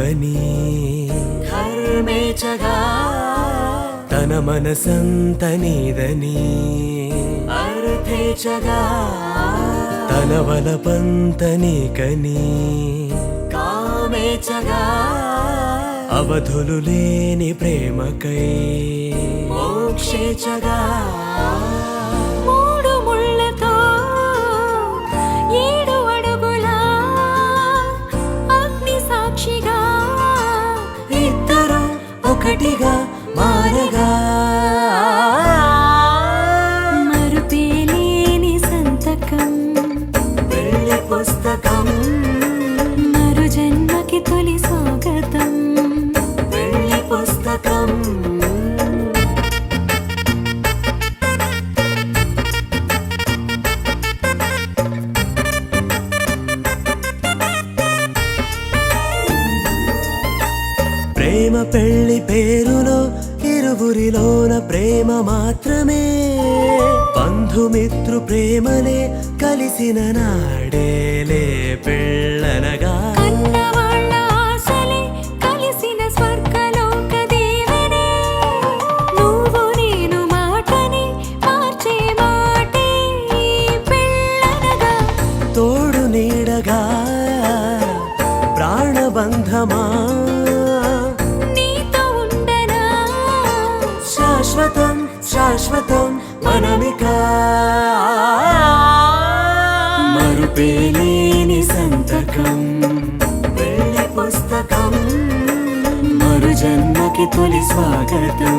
ఇవ్వని ధర్మేచగా తన మనసంత నీదని అర్థేచగా తన వలపంత నీకని కామేచగా అవధులు లేని ప్రేమకై మోక్షేచగా మూడు ముళ్ళతో 7 అడుగుల అగ్ని సాక్షిగా ఇద్దరు ఒకటిగా మారగా మరుపేలేని సంతకం పెళ్లి పుస్తకం మరు జన్మకి తొలి స్వాగతం పెళ్లి పుస్తకం ప్రేమ పెళ్లి పేరులో ఇరువురిలోన ప్రేమ మాత్రమే బంధుమిత్రు ప్రేమలే కలిసిన నాడేలే పెళ్ళనగా కన్నవాళ్ళ ఆశలే కలిసిన స్వర్గలోక దేవనే నువ్వు నేను మాటని మార్చే మాటే పెళ్ళనగా తోడు నీడగా ప్రాణబంధమా నీతో ఉండనా శాశ్వతం శాశ్వతం మనమిక మరుపేలేని సంతకం పెళ్లి పుస్తకం మరు జన్మకి తొలి స్వాగతం